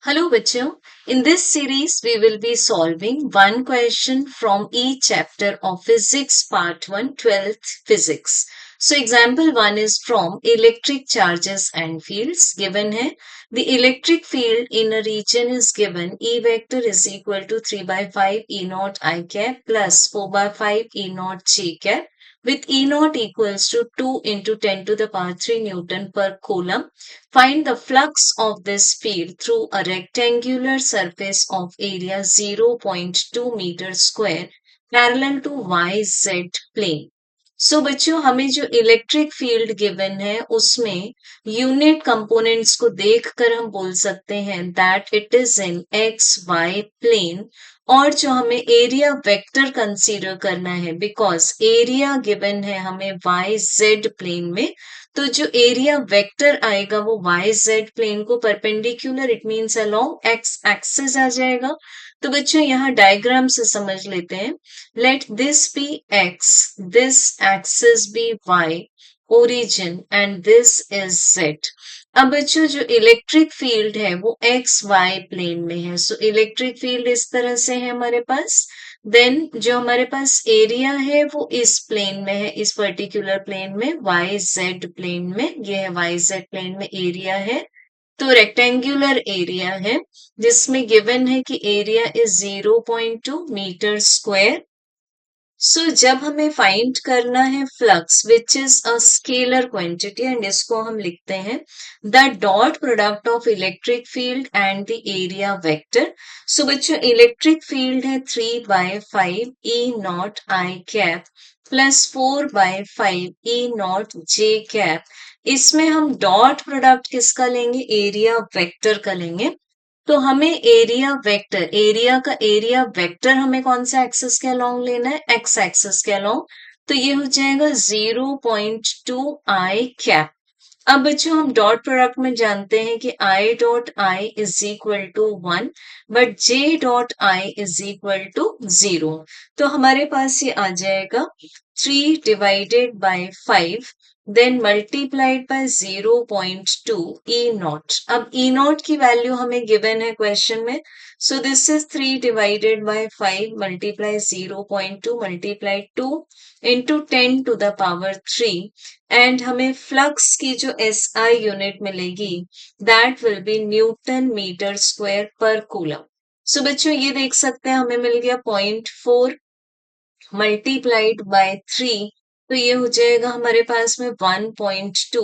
Hello, bachcho. In this series, we will be solving one question from each chapter of Physics Part 1, 12th Physics. So, example 1 is from electric charges and fields. Given hai, the electric field in a region is given E vector is equal to 3 by 5 E naught I cap plus 4 by 5 E naught J cap with E naught equals to 2 into 10 to the power 3 Newton per coulomb. Find the flux of this field through a rectangular surface of area 0.2 meter square parallel to YZ plane. सो बच्चों हमें जो electric field given है उसमें unit components को देखकर हम बोल सकते हैं that it is in X Y plane और जो हमें एरिया वेक्टर कंसीडर करना है बिकॉज एरिया गिवन है हमें वाई जेड प्लेन में तो जो एरिया वेक्टर आएगा वो वाई जेड प्लेन को perpendicular it means along x axis आ जाएगा। तो बच्चों यहाँ डायग्राम से समझ लेते हैं। Let this be x, this axis be y origin and this is z. अब बच्चों जो इलेक्ट्रिक फील्ड है वो एक्स वाई प्लेन में है। सो इलेक्ट्रिक फील्ड इस तरह से है हमारे पास। देन जो हमारे पास एरिया है वो इस प्लेन में है, इस पर्टिकुलर प्लेन में वाई जेड प्लेन में। ये है वाई जेड प्लेन में एरिया है। तो रेक्टेंगुलर एरिया है जिसमें गिवन है कि area is 0.2 metre square. So जब हमें फाइंड करना है flux which is a scalar quantity and इसको हम लिखते हैं the dot product of electric field and the area vector. So बच्चों इलेक्ट्रिक फील्ड है 3 by 5 E nought I cap plus 4 by 5 E naught J cap. इसमें हम dot product किसका लेंगे, एरिया वेक्टर का लेंगे। तो हमें एरिया का एरिया वेक्टर हमें कौन सा एक्सिस के अलोंग लेना है, एक्स एक्सिस के अलोंग। तो ये हो जाएगा 0.2 आई कैप। अब बच्चों हम डॉट प्रोडक्ट में जानते हैं कि I dot I is equal to 1 but J dot I is equal to 0। तो हमारे पास ये आ जाएगा 3 divided by 5 then multiplied by 0.2 E naught. अब ई नॉट की वैल्यू हमें गिवन है क्वेश्चन में। So this is 3 divided by 5 multiply 0.2 multiply 2 into 10 to the power 3 and हमें फ्लक्स की जो एसआई यूनिट मिलेगी that will be newton metre square per coulomb. So बच्चों ये देख सकते हैं हमें मिल गया 0.4 मल्टीप्लाइड बाय 3। तो ये हो जाएगा हमारे पास में 1.2।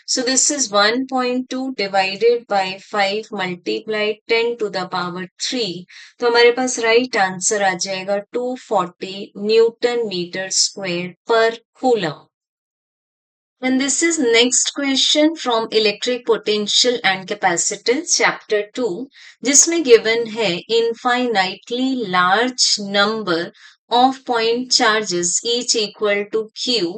So this is 1.2 divided by 5 multiplied 10 to the power 3। तो हमारे पास राइट आंसर आ जाएगा 240 newton metre square per coulomb. And this is next question from electric potential and capacitance chapter 2 जिसमें given है infinitely large number of point charges each equal to q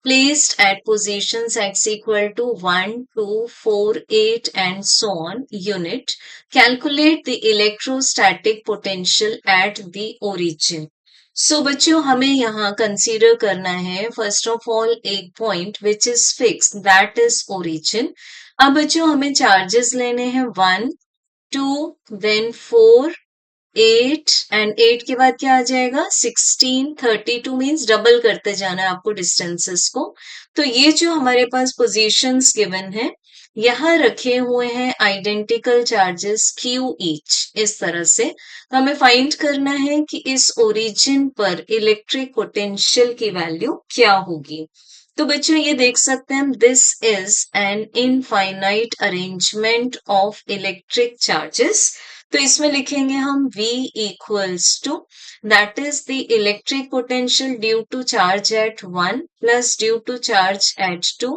placed at positions x equal to 1, 2, 4, 8 and so on unit. Calculate the electrostatic potential at the origin. सो बच्चों हमें यहाँ consider करना है first of all एक point which is fix that is origin. अब बच्चों हमें charges लेने हैं 1, 2 देन 4, 8 एंड 8 के बाद क्या आ जाएगा 16, 32 मीन्स डबल करते जाना है आपको डिस्टेंसेस को। तो ये जो हमारे पास पोजीशंस गिवन है यहाँ रखे हुए हैं आइडेंटिकल चार्जेस क्यू ईच इस तरह से। तो हमें फाइंड करना है कि इस ओरिजिन पर इलेक्ट्रिक पोटेंशियल की वैल्यू क्या होगी। तो बच्चों ये देख सकते हैं this is an infinite arrangement of electric charges. तो इसमें लिखेंगे हम V equals to that is the electric potential due to charge at 1 plus due to charge at 2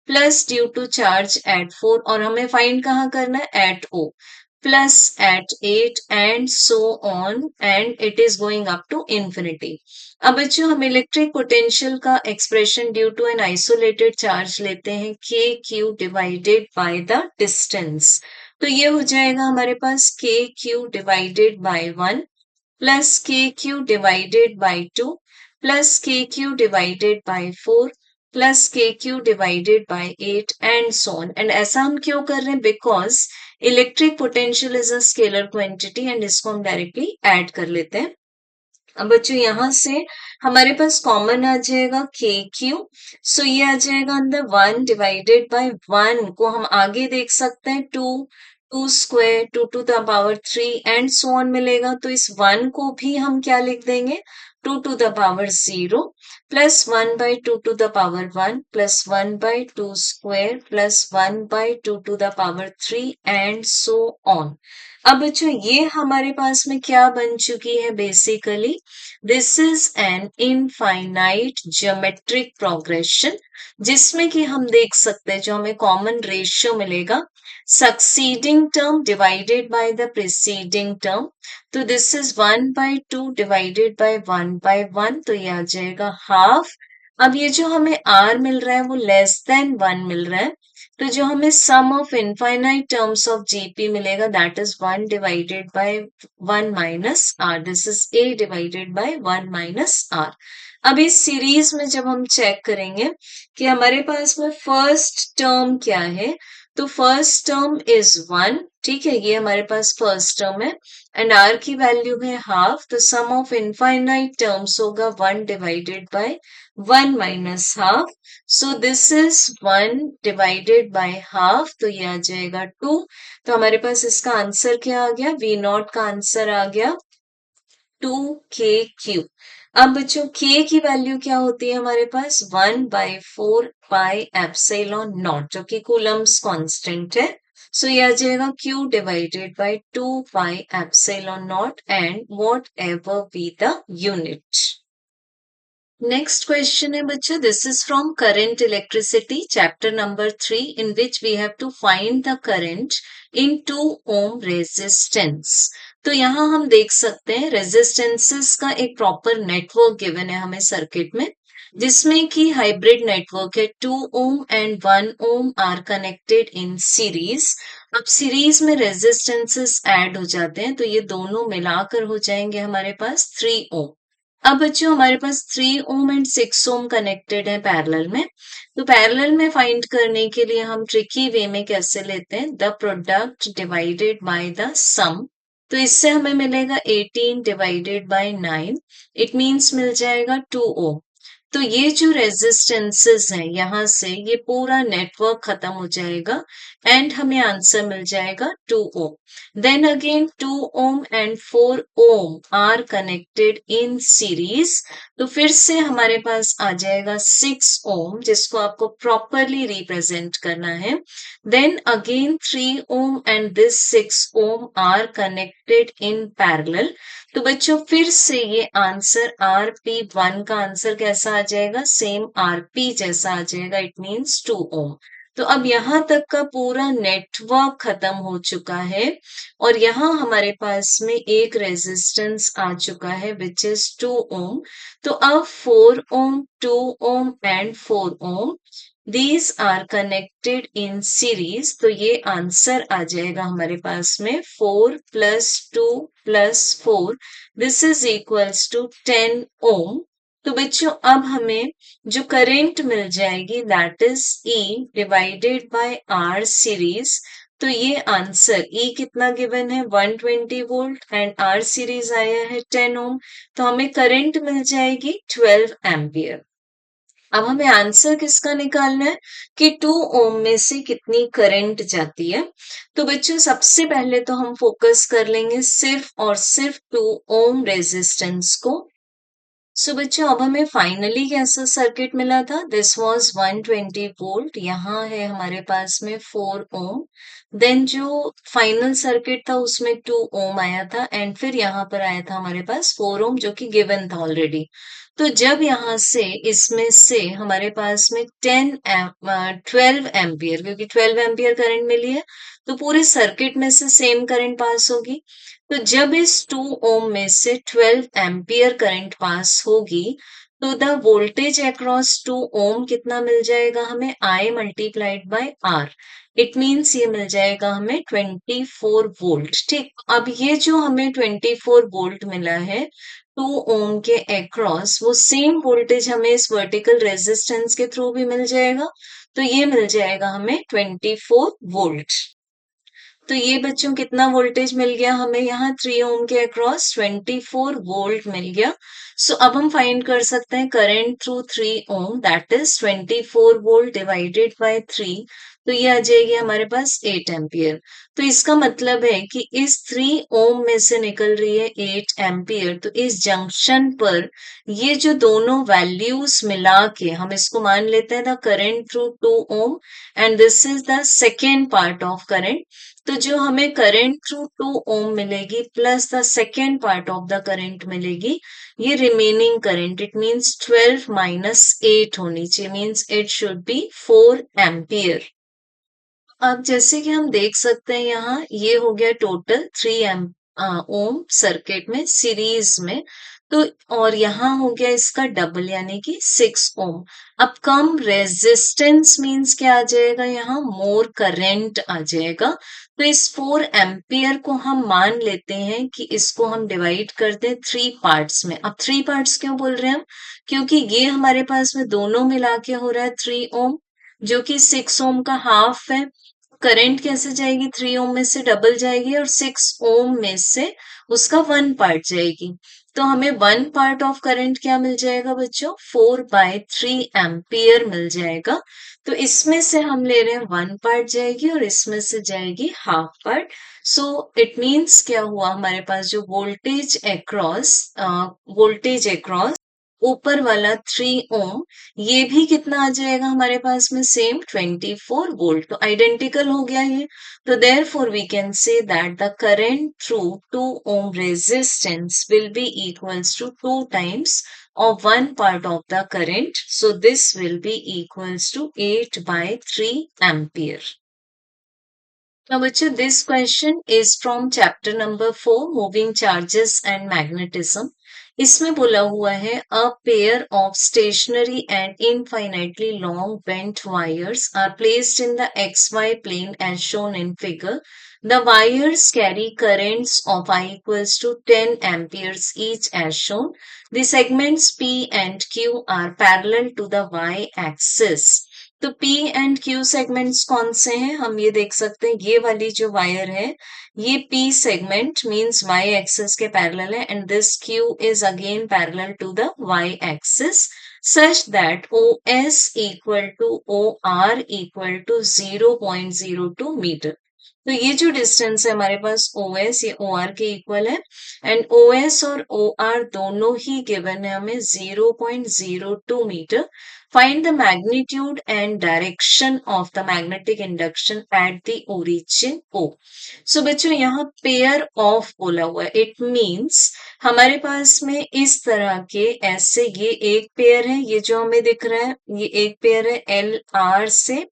plus due to charge at 4 और हमें फाइंड कहाँ करना है at O plus at 8 and so on and it is going up to infinity. अब बच्चों हम electric potential का expression due to an isolated charge लेते हैं K Q divided by the distance. तो ये हो जाएगा हमारे पास K Q divided by 1 plus K Q divided by 2 plus K Q divided by 4 plus K Q divided by 8 and so on. And ऐसा हम क्यों कर रहे हैं because electric potential is a scalar quantity and इसको हम directly add कर लेते हैं। अब बच्चों यहां से हमारे पास कॉमन आ जाएगा के क्यू। सो ये आ जाएगा अंदर 1/1 को हम आगे देख सकते हैं 2 square 2 to the power 3 and so on मिलेगा। तो इस 1 को भी हम क्या लिख देंगे 2 to the power 0 plus 1/2 to the power 1 plus 1/2 plus 1/2 to the power 3 and so on. अब बच्चों ये हमारे पास में क्या बन चुकी है basically this is an infinite geometric progression, जिसमें कि हम देख सकते हैं जो हमें कॉमन रेशियो मिलेगा succeeding term divided by the preceding term. तो दिस इज 1/2 डिवाइडेड बाय 1/1, तो ये आ जाएगा हाफ। अब ये जो हमें r मिल रहा है वो लेस देन 1 मिल रहा है, तो जो हमें sum of infinite terms of GP मिलेगा that is 1 divided by 1 minus r. This is a divided by 1 minus r. अब इस सीरीज में जब हम चेक करेंगे कि हमारे पास में फर्स्ट टर्म क्या है, तो फर्स्ट टर्म इज 1, ठीक है, ये हमारे पास फर्स्ट टर्म है एंड r की वैल्यू है हाफ। तो सम ऑफ इनफाइनाइट टर्म्स होगा 1 divided by 1 minus half. So this is 1 divided by half, तो ये आ जाएगा 2। तो हमारे पास इसका आंसर क्या आ गया, वी नॉट का आंसर आ गया 2kq। अब बच्चों k की वैल्यू क्या होती है हमारे पास 1/4 पाई एप्सिलॉन नॉट, जो कि कूलम्स कांस्टेंट है। सो ये आ जाएगा q divided by 2 pi epsilon not and what ever be the unit. Next question है बच्चों, this is from current electricity chapter number 3 in which we have to find the current in 2 ohm resistance। तो यहाँ हम देख सकते हैं resistances का एक प्रॉपर नेटवर्क गिवन है हमें सर्किट में, जिसमें कि हाइब्रिड नेटवर्क है 2 ohm and 1 ohm are connected in series. अब सीरीज में रेजिस्टेंसेस ऐड हो जाते हैं तो ये दोनों मिलाकर हो जाएंगे हमारे पास 3 ohm। अब बच्चों हमारे पास 3 ओम एंड 6 ओम कनेक्टेड है पैरेलल में। तो पैरेलल में फाइंड करने के लिए हम ट्रिकी वे में कैसे लेते हैं, the product divided by the sum. तो इससे हमें मिलेगा 18 डिवाइडेड बाय 9, इट मींस मिल जाएगा 2 ओम। तो ये जो रेजिस्टेंसेस हैं यहां से ये पूरा नेटवर्क खत्म हो जाएगा एंड हमें आंसर मिल जाएगा 2 ohm. Then again 2 ohm and 4 ohm are connected in series, तो फिर से हमारे पास आ जाएगा 6 ओम, जिसको आपको प्रॉपरली रिप्रेजेंट करना है। Then again 3 ohm and this 6 ohm are connected in parallel. तो बच्चों फिर से ये आंसर RP1 का आंसर कैसा आ जाएगा, सेम RP जैसा आ जाएगा, इट मींस 2 ओम। तो अब यहां तक का पूरा नेटवर्क खत्म हो चुका है और यहाँ हमारे पास में एक रेजिस्टेंस आ चुका है विच इज 2 ओम। तो अब 4 ohm 2 ohm and 4 ohm these are connected in series, तो ये आंसर आ जाएगा हमारे पास में 4 plus 2 plus 4, this is equals to 10 ohm। तो बच्चों अब हमें जो करंट मिल जाएगी that is E divided by R series. तो ये आंसर E कितना गिवन है 120 वोल्ट एंड R सीरीज आया है 10 ओम, तो हमें करंट मिल जाएगी 12 एम्पियर। अब हमें आंसर किसका निकालना है कि 2 ओम में से कितनी करंट जाती है। तो बच्चों सबसे पहले तो हम फोकस कर लेंगे सिर्फ और सिर्फ 2 ओम रेजिस्टेंस को। सो बच्चों अब हमें फाइनली कैसा सर्किट मिला था, दिस वाज 120 वोल्ट, यहाँ है हमारे पास में 4 ओम। देन जो फाइनल सर्किट था उसमें 2 ओम आया था एंड फिर यहाँ पर आया था हमारे पास 4 ओम जो कि गिवन था ऑलरेडी। तो जब यहाँ से इसमें से हमारे पास में 12 एम्पियर, क्योंकि 12 एम्पियर करंट मिली है तो पूरे सर्किट में से सेम करंट पास होगी। तो जब इस 2 ओम में से 12 एम्पियर करंट पास होगी तो द वोल्टेज अक्रॉस 2 ओम कितना मिल जाएगा हमें, I multiplied by R, it means ये मिल जाएगा हमें 24 वोल्ट। ठीक, अब ये जो हमें 24 वोल्ट मिला है 2 ओम के अक्रॉस, वो सेम वोल्टेज हमें इस वर्टिकल रेजिस्टेंस के थ्रू भी मिल जाएगा, तो ये मिल जाएगा हमें 24 वोल्ट। तो ये बच्चों कितना वोल्टेज मिल गया हमें यहाँ 3 ओम के अक्रॉस 24 वोल्ट मिल गया। सो अब हम फाइंड कर सकते हैं current through 3 ohm that is 24 volt divided by 3, तो ये आ जाएगी हमारे पास 8 एम्पियर। तो इसका मतलब है कि इस 3 ओम में से निकल रही है 8 एम्पियर। तो इस जंक्शन पर ये जो दोनों वैल्यूज मिला के हम इसको मान लेते हैं the current through 2 ohm and this is the second part of current. तो जो हमें करंट थ्रू 2 ओम मिलेगी plus the second part of the current मिलेगी, ये remaining current it means 12 minus 8 होनी चाहिए, means it should be 4 ampere. अब जैसे कि हम देख सकते हैं यहाँ ये हो गया टोटल 3 ओम सर्किट में सीरीज में। तो और यहाँ हो गया इसका डबल यानी कि 6 ओम। अब कम रेजिस्टेंस मींस क्या आ जाएगा, यहाँ मोर करंट आ जाएगा। तो इस 4 एम्पियर को हम मान लेते हैं कि इसको हम डिवाइड करते हैं 3 पार्ट्स में। अब 3 पार्ट्स क्यों बोल रहे हैं हम, क्योंकि ये हमारे पास में दोनों मिला के हो रहा है 3 ओम जो कि 6 ओम का हाफ है। करंट कैसे जाएगी, 3 ओम में से डबल जाएगी और 6 ओम में से उसका 1 पार्ट जाएगी। तो हमें 1 पार्ट ऑफ करंट क्या मिल जाएगा बच्चों, 4/3 एम्पियर मिल जाएगा। तो इसमें से हम ले रहे हैं 1 पार्ट जाएगी और इसमें से जाएगी half part. So it means क्या हुआ, हमारे पास जो वोल्टेज अक्रॉस ऊपर वाला 3 ओम, ये भी कितना आ जाएगा हमारे पास में, सेम 24 वोल्ट। तो आइडेंटिकल हो गया ये। तो therefore we can say that the current through 2 ohm resistance will be equals to 2 times of 1 part of the current. So this will be equals to 8/3 ampere. Now, bachcho, this question is from chapter number 4, Moving Charges and Magnetism. इसमें बोला हुआ है a pair of stationary and infinitely long bent wires are placed in the xy plane as shown in figure. The wires carry currents of I equals to 10 amperes each as shown. The segments P and Q are parallel to the y axis. तो P and Q segments कौन से हैं, हम ये देख सकते हैं ये वाली जो वायर है ये P segment means y axis के पैरेलल है and this Q is again parallel to the y axis such that OS equal to OR equal to 0.02 metre. तो ये जो डिस्टेंस है हमारे पास OS ये OR के इक्वल है एंड OS और OR दोनों ही गिवन है हमें 0.02 metre. Find the magnitude and direction of the magnetic induction at the origin O. So बच्चों यहाँ पेयर ऑफ बोला हुआ है, इट मीन्स हमारे पास में इस तरह के ऐसे ये एक पेयर है, ये जो हमें दिख रहा है ये एक पेयर है LR से,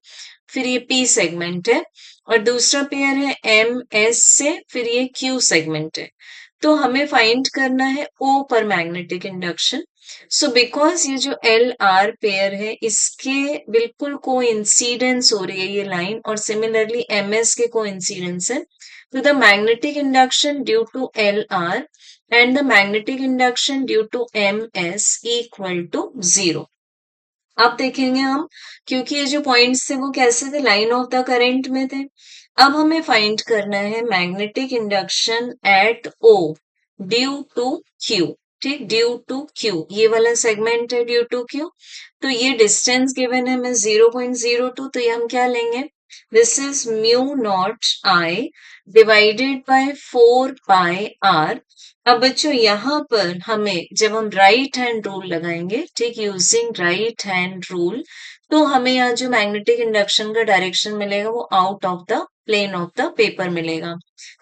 फिर ये P सेगमेंट है और दूसरा पेयर है MS से, फिर ये Q सेगमेंट है। तो हमें फाइंड करना है O पर मैग्नेटिक इंडक्शन। सो बिकॉज ये जो एल आर पेयर है इसके बिल्कुल को इंसिडेंस हो रही है ये लाइन और सिमिलरली एम एस के को इंसिडेंस है। तो the magnetic induction due to L R and the magnetic induction due to M S equal to 0। अब देखेंगे हम, क्योंकि ये जो पॉइंट्स थे वो कैसे थे, लाइन ऑफ द करंट में थे। अब हमें फाइंड करना है magnetic induction at O due to Q. ठीक, ड्यू टू क्यू ये वाला सेगमेंट है ड्यू टू क्यू। तो ये डिस्टेंस गिवन है हमें 0.02, तो ये हम क्या लेंगे, this is mu nought I divided by 4πr। अब बच्चों यहाँ पर हमें जब हम राइट हैंड रूल लगाएंगे, ठीक, यूजिंग राइट हैंड रूल, तो हमें यहाँ जो मैग्नेटिक इंडक्शन का डायरेक्शन मिलेगा वो out of the plane of the paper मिलेगा।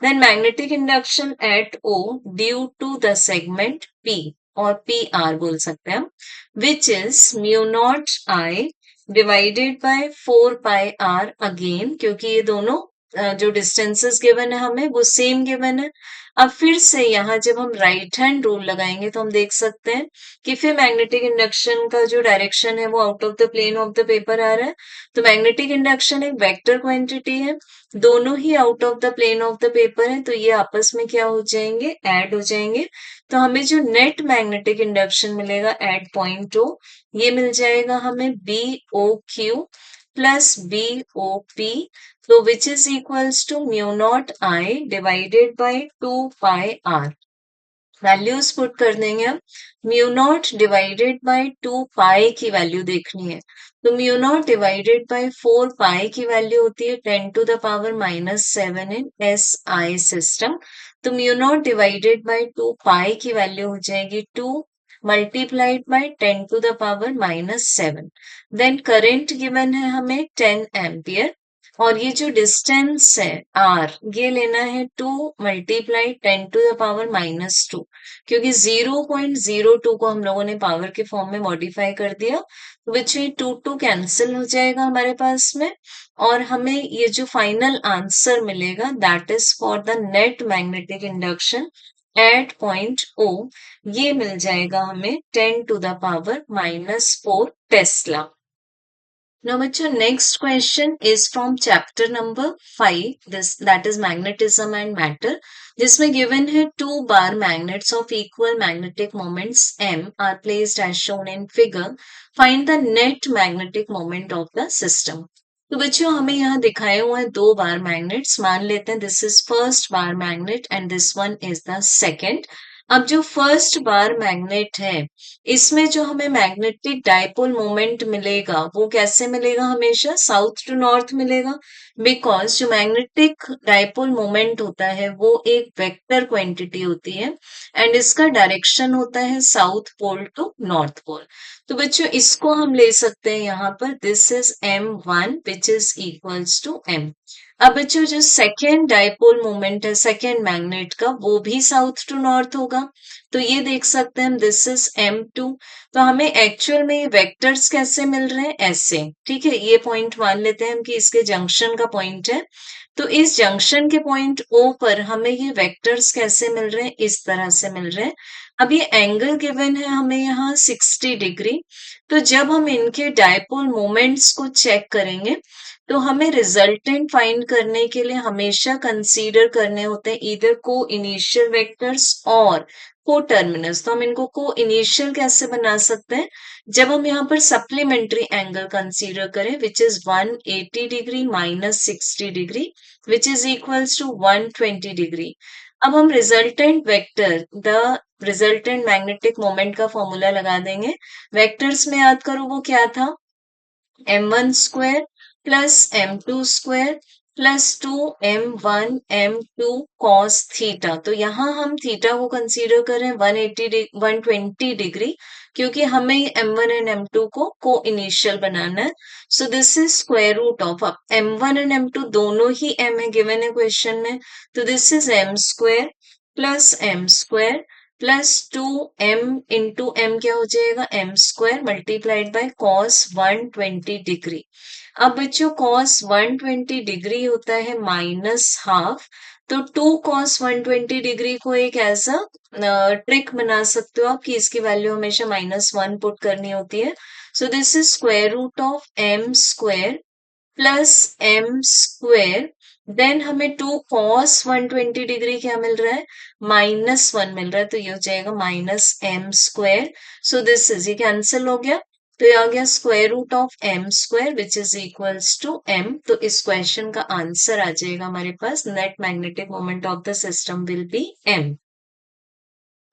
Then magnetic induction at O due to the segment P और PR बोल सकते हैं हम, which is mu nought I divided by 4πr again, क्योंकि ये दोनों जो डिस्टेंसेस गिवन है हमें वो सेम गिवन है। अब फिर से यहाँ जब हम राइट हैंड रूल लगाएंगे तो हम देख सकते हैं कि फिर मैग्नेटिक इंडक्शन का जो डायरेक्शन है वो out of the plane of the paper आ रहा है। तो मैग्नेटिक इंडक्शन एक वेक्टर क्वांटिटी है, दोनों ही out of the plane of the paper है, तो ये आपस में क्या हो जाएंगे, ऐड हो जाएंगे। तो हमें जो नेट मैग्नेटिक इंडक्शन मिलेगा एट पॉइंट ओ, ये मिल जाएगा हमें BOQ plus B O P, तो which is equals to mu nought I divided by 2 pi r. Values put कर देंगे हम। Mu nought divided by 2 pi की वैल्यू देखनी है, तो mu nought divided by 4 pi की वैल्यू होती है 10⁻⁻7 इन एस आई सिस्टम। तो mu nought divided by 2 pi की वैल्यू हो जाएगी 2 multiplied by 10⁻⁻7। Then current given है हमें 10 एम्पियर, और ये जो डिस्टेंस है आर, ये लेना है 2 मल्टीप्लाई 10⁻⁻2, क्योंकि 0.02 को हम लोगों ने पावर के फॉर्म में मॉडिफाई कर दिया, विच में 2 कैंसिल हो जाएगा हमारे पास में, और हमें ये जो फाइनल आंसर मिलेगा that is for the net magnetic induction at point O, ये मिल जाएगा हमें 10⁻⁻4 tesla. Now, bachcho, next question is from chapter number 5, this that is magnetism and matter. जिसमें given है 2 bar magnets of equal magnetic moments m are placed as shown in figure. Find the net magnetic moment of the system. तो बच्चों हमें यहाँ दिखाए हुए हैं 2 बार magnets, मान लेते हैं this is first bar magnet and this one is the second. अब जो फर्स्ट बार मैग्नेट है, इसमें जो हमें मैग्नेटिक डाइपोल मोमेंट मिलेगा वो कैसे मिलेगा, हमेशा साउथ टू नॉर्थ मिलेगा, बिकॉज जो मैग्नेटिक डाइपोल मोमेंट होता है वो एक वेक्टर क्वांटिटी होती है एंड इसका डायरेक्शन होता है south pole to north pole. तो बच्चों इसको हम ले सकते हैं यहाँ पर, this is m1 which is equals to m। अब बच्चों जो सेकेंड डाइपोल मोमेंट है सेकेंड मैग्नेट का, वो भी साउथ टू नॉर्थ होगा, तो ये देख सकते हैं हम, दिस इज m2। तो हमें एक्चुअल में ये वेक्टर्स कैसे मिल रहे हैं, ऐसे, ठीक है, ये पॉइंट मान लेते हैं हम कि इसके जंक्शन का पॉइंट है, तो इस जंक्शन के पॉइंट ओ पर हमें ये वेक्टर्स कैसे मिल रहे हैं, इस तरह से मिल रहे हैं। अब ये एंगल गिवन है हमें यहाँ 60 डिग्री, तो जब हम इनके डाइपोल मोमेंट्स को चेक करेंगे तो हमें रिजल्टेंट फाइंड करने के लिए हमेशा कंसीडर करने होते हैं इधर को इनिशियल वेक्टर्स और को टर्मिनस। तो हम इनको को इनिशियल कैसे बना सकते हैं, जब हम यहाँ पर सप्लीमेंट्री एंगल कंसीडर करें which is 180 degree minus 60 degree which is equals to 120 degree. अब हम resultant vector, the resultant magnetic moment का फॉर्मूला लगा देंगे। वेक्टर्स में याद करो वो क्या था, m1 square plus m2 square plus 2m1 m2 cos theta. तो यहाँ हम थीटा को कंसीडर करें 120 डिग्री, क्योंकि हमें m1 एंड m2 को को इनिशियल बनाना है। So this is square root of, अब m1 एंड m2 दोनों ही m है गिवन है क्वेश्चन में, तो this is m square plus m square plus 2m into m क्या हो जाएगा, m square multiplied by cos 120 degree. अब बच्चों cos 120 डिग्री होता है -½ तो 2 cos 120 डिग्री को एक ऐसा ट्रिक बना सकते हो आप कि इसकी वैल्यू हमेशा -1 पुट करनी होती है। So this is square root of m square plus m square, then हमें 2 cos 120 डिग्री क्या मिल रहा है, -1 मिल रहा है, तो ये हो जाएगा -m square. So this is, ये कैंसिल हो गया, तो ये आ गया square root of m square which is equals to m। तो इस क्वेश्चन का आंसर आ जाएगा हमारे पास, net magnetic moment of the system will be m।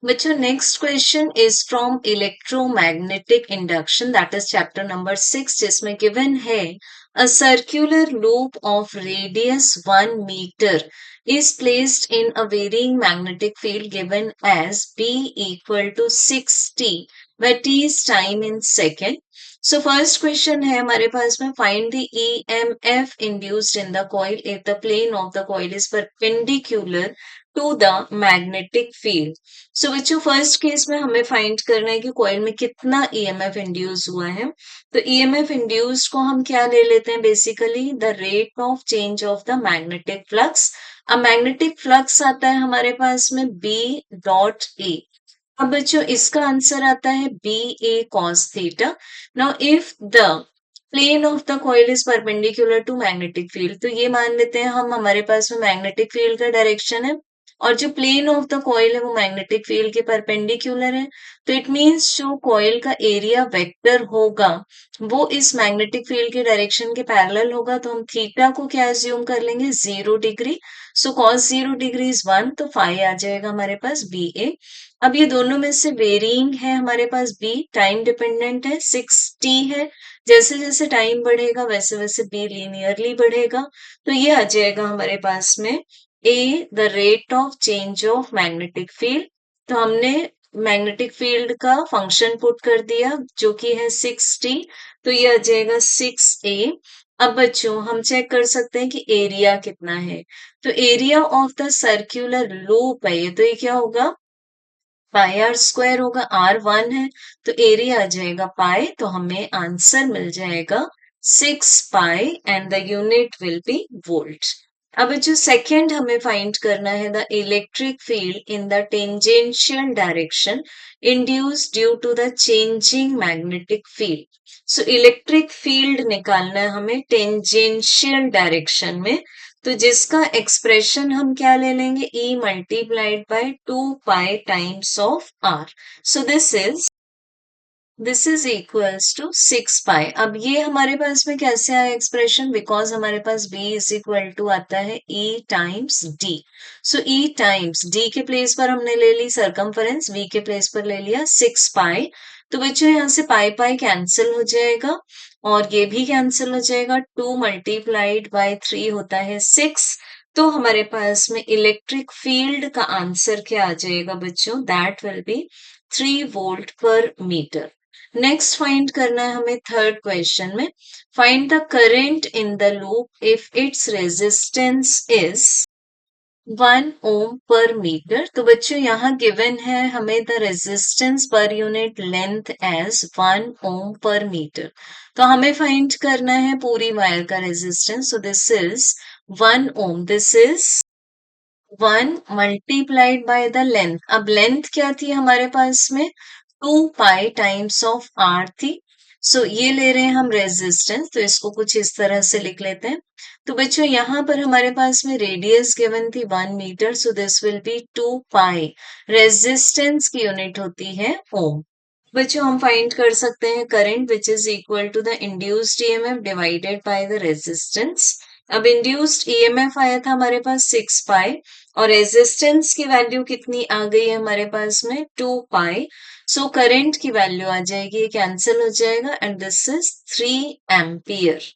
बच्चों next question is from electromagnetic induction that is chapter number 6, जिसमें given है a circular loop of radius 1 meter is placed in a varying magnetic field given as B equal to 6t where t is time in second. So first question है हमारे पास में, find the EMF induced in the coil if the plane of the coil is perpendicular to the magnetic field. So बच्चों first case में हमें find करना है कि कॉइल में कितना EMF इंड्यूस हुआ है। तो EMF इंड्यूस्ड को हम क्या ले लेते हैं, basically the rate of change of the magnetic flux. अब मैग्नेटिक फ्लक्स आता है हमारे पास में B डॉट A। अब बच्चों इसका आंसर आता है BA cos theta. Now if the plane of the coil is perpendicular to magnetic field, तो ये मान लेते हैं हम, हमारे पास में मैग्नेटिक फील्ड का डायरेक्शन है और जो प्लेन ऑफ द कॉइल है वो मैग्नेटिक फील्ड के परपेंडिकुलर है, तो इट मीन्स जो कॉइल का एरिया वेक्टर होगा वो इस मैग्नेटिक फील्ड के डायरेक्शन के पैरेलल होगा, तो हम थीटा को क्या एज्यूम कर लेंगे 0 degree. So cos 0 degree is 1, तो फाई आ जाएगा हमारे पास बी ए। अब ये दोनों में से वेरिंग है हमारे पास बी, टाइम डिपेंडेंट है, 6t है। जैसे जैसे टाइम बढ़ेगा वैसे वैसे बी लीनियरली बढ़ेगा, तो ये आ जाएगा हमारे पास में a the rate of change of magnetic field. तो हमने मैग्नेटिक फील्ड का फंक्शन पुट कर दिया जो कि है 6t, तो ये आ जाएगा 6a। अब बच्चों हम चेक कर सकते हैं कि एरिया कितना है, तो area of the circular loop है ये, तो ये क्या होगा पाई आर स्क्वायर होगा, आर 1 है तो एरिया आ जाएगा पाई, तो हमें आंसर मिल जाएगा 6 pi and the unit will be volt. अब जो सेकंड हमें फाइंड करना है the electric field in the tangential direction induced due to the changing magnetic field. So electric field निकालना है हमें टेंजेंशियल डायरेक्शन में, तो जिसका एक्सप्रेशन हम क्या ले लेंगे E multiplied by 2 pi times of R। So this is equals to 6 pi. अब ये हमारे पास में कैसे आया एक्सप्रेशन, बिकॉज हमारे पास B इज इक्वल टू आता है E टाइम्स D। सो E टाइम्स D के प्लेस पर हमने ले ली सरकमफरेंस, V के प्लेस पर ले लिया 6 पाई। तो बच्चों यहाँ से पाई पाई कैंसिल हो जाएगा और ये भी कैंसिल हो जाएगा, 2 मल्टीप्लाइड बाय 3 होता है 6। तो हमारे पास में इलेक्ट्रिक फील्ड का आंसर क्या आ जाएगा बच्चों, that will be 3 volt per metre. Next find करना है हमें थर्ड क्वेश्चन में, find the current in the loop if its resistance is 1 ohm per metre. तो बच्चों यहाँ गिवन है हमें the resistance per unit length as 1 ohm per metre, तो हमें फाइंड करना है पूरी वायर का resistance. So this is 1 ohm, this is 1 multiplied by the length. अब लेंथ क्या थी हमारे पास में 2 पाई टाइम्स ऑफ आर थी। सो ये ले रहे हैं हम रेजिस्टेंस, तो इसको कुछ इस तरह से लिख लेते हैं। तो बच्चों यहाँ पर हमारे पास में रेडियस गिवन थी 1 metre, so this will be 2 pi. Resistance की यूनिट होती है ओम। बच्चों हम फाइंड कर सकते हैं current which is equal to the induced EMF divided by the resistance. अब इंड्यूस्ड ईएमएफ आया था हमारे पास 6 पाई और रेजिस्टेंस की वैल्यू कितनी आ गई है हमारे पास में 2 पाई। सो करंट की वैल्यू आ जाएगी, ये कैंसिल हो जाएगा and this is 3 ampere.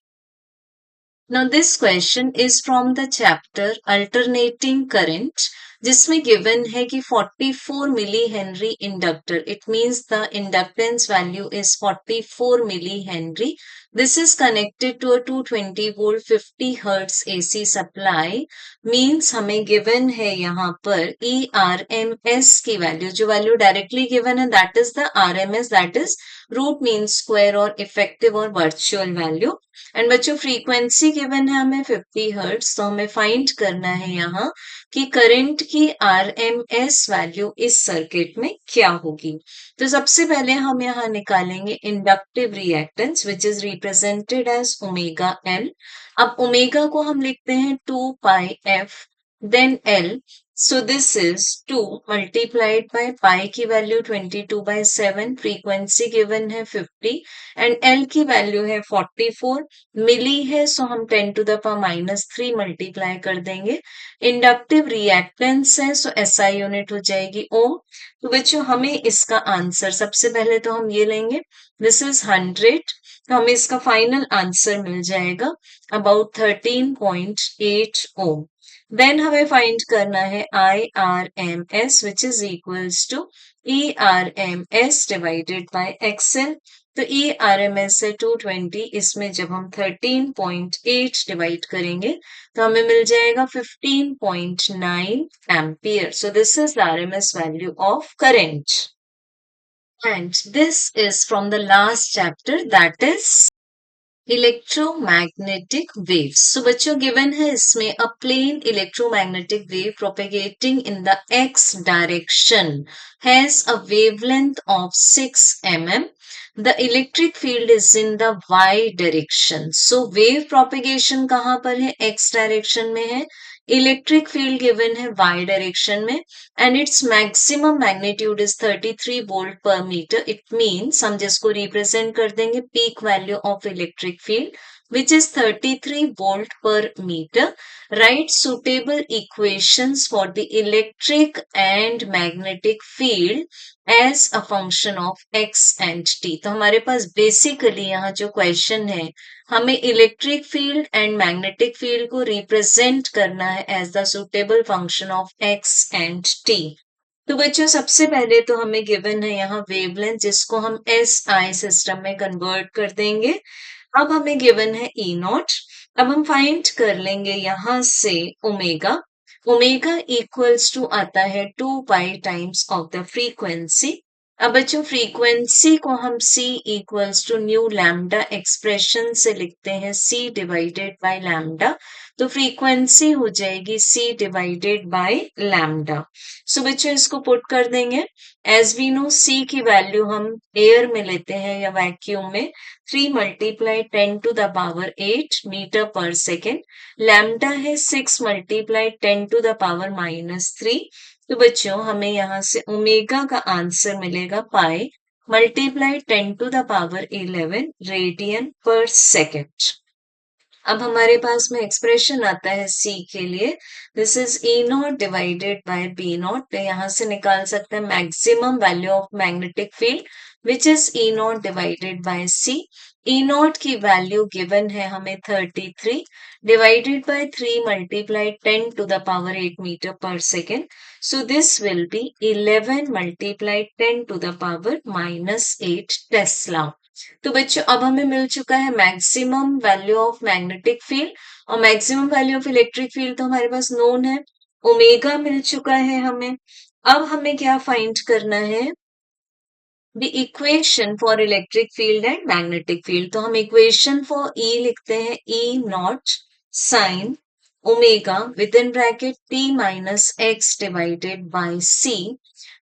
Now this question is from the chapter Alternating Current, जिसमें given है कि 44 millihenry inductor, it means the inductance value is 44 millihenry. This is connected to a 220 volt 50 hertz AC supply. Means हमें given है यहाँ पर ERMS की वैल्यू, जो वैल्यू डायरेक्टली given है that is the RMS, that is root mean square और effective और वर्चुअल वैल्यू। एंड बच्चों फ्रीक्वेंसी गिवन है हमें 50 हर्ट्ज, तो हमें फाइंड करना है यहाँ कि करंट की आरएमएस वैल्यू इस सर्किट में क्या होगी। तो सबसे पहले हम यहाँ निकालेंगे inductive reactance which is represented as omega L. अब ओमेगा को हम लिखते हैं 2 pi F then L. So this is 2 multiplied by pi की वैल्यू 22/7, फ्रीक्वेंसी गिवन है 50 एंड L की वैल्यू है 44 मिली है, सो हम 10 to the power -3 मल्टीप्लाई कर देंगे। इंडक्टिव रिएक्टेंस है, सो SI यूनिट हो जाएगी ओम। तो बच्चों हमें इसका आंसर सबसे पहले तो हम ये लेंगे, दिस इज 100, तो हमें इसका फाइनल आंसर मिल जाएगा अबाउट 13.8 ओम। देन हमें फाइंड करना है IRMS which is equals to ERMS divided by XL। तो ERMS है 220, इसमें जब हम 13.8 डिवाइड करेंगे तो हमें मिल जाएगा 15.9 ampere. So this is the RMS value of current and this is from the last chapter that is electromagnetic waves. सो बच्चों गिवन है इसमें a plane electromagnetic wave propagating in the X direction has a wavelength of 6 mm. The electric field is in the Y direction. सो wave propagation कहाँ पर है, X direction में है, इलेक्ट्रिक फील्ड गिवन है y डायरेक्शन में and its maximum magnitude is 33 volt per metre. It means हम जिसको रिप्रेजेंट कर देंगे peak value of electric field which is 33 volt per meter. Write suitable equations for the electric and magnetic field as a function of x and t. तो हमारे पास basically यहाँ जो question है हमें electric field and magnetic field को represent करना है as the suitable function of X and T. तो बच्चों सबसे पहले तो हमें गिवन है यहाँ वेवलेंथ जिसको हम एस आई सिस्टम में कन्वर्ट कर देंगे. अब हमें गिवन है ई नॉट. अब हम फाइंड कर लेंगे यहां से ओमेगा. ओमेगा इक्वल्स टू आता है 2 pi times of the frequency. अब बच्चों फ्रीक्वेंसी को हम c equals to nu lambda expression से लिखते हैं c डिवाइडेड बाय लैम्डा. तो फ्रीक्वेंसी हो जाएगी c divided by lambda. So बच्चों इसको पुट कर देंगे. एज वी नो c की वैल्यू हम एयर में लेते हैं या वैक्यूम में 3 multiply 10 to the power 8 metre per second. Lambda है 6 मल्टीप्लाई 10 टू द पावर -3. तो बच्चों हमें यहाँ से ओमेगा का आंसर मिलेगा pi multiply 10 to the power 11 radian per second. अब हमारे पास में एक्सप्रेशन आता है c के लिए. This is E naught divided by B naught. तो यहाँ से निकाल सकते हैं maximum value of magnetic field which is E naught divided by c. E naught की वैल्यू गिवन है हमें 33 divided by 3 multiply 10 to the power 8 metre per second. So this will be 11 multiply 10 to the power -8 tesla. तो बच्चों अब हमें मिल चुका है maximum value of magnetic field और maximum value of electric field तो हमारे पास नोन है. ओमेगा मिल चुका है हमें. अब हमें क्या फाइंड करना है the equation for electric field and magnetic field. तो हम इक्वेशन फॉर E लिखते हैं E naught sine omega with in bracket t minus X divided by c.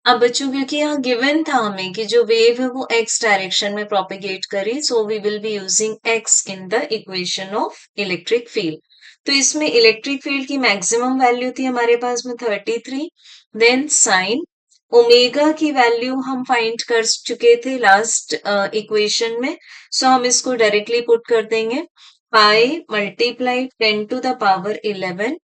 अब बच्चों क्योंकि यहाँ गिवन था हमें कि जो वेव है वो x डायरेक्शन में प्रोपेगेट करे so we will be using x in the equation of electric field. तो इसमें इलेक्ट्रिक फील्ड की मैक्सिमम वैल्यू थी हमारे पास में 33. देन साइन ओमेगा की वैल्यू हम फाइंड कर चुके थे लास्ट इक्वेशन में. सो हम इसको डायरेक्टली पुट कर देंगे pi multiply 10 to the power 11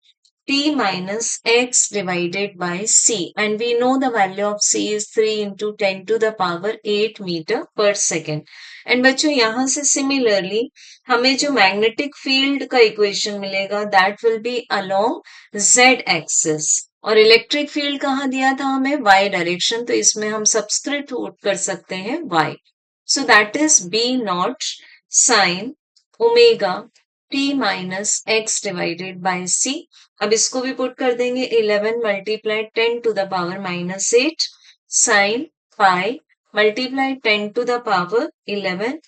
t minus x divided by c and we know the value of c is 3 into 10 to the power 8 meter per second. And बच्चों यहाँ से similarly हमें जो magnetic field का equation मिलेगा that will be along z axis और electric field कहाँ दिया था हमें y डायरेक्शन. तो इसमें हम सब्सटीट्यूट कर सकते हैं y. So that is b naught sine omega t minus x divided by c. अब इसको भी पुट कर देंगे 11 multiply 10 to the power -8 sine pi multiply 10 to the power 11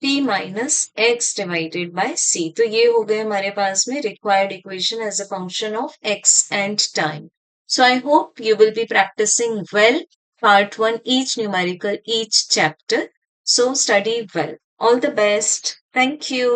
t minus x divided by c. तो ये हो गए हमारे पास में required equation as a function of x and time. So I hope you will be practicing well part 1 each numerical each chapter. So study well. All the best. Thank you.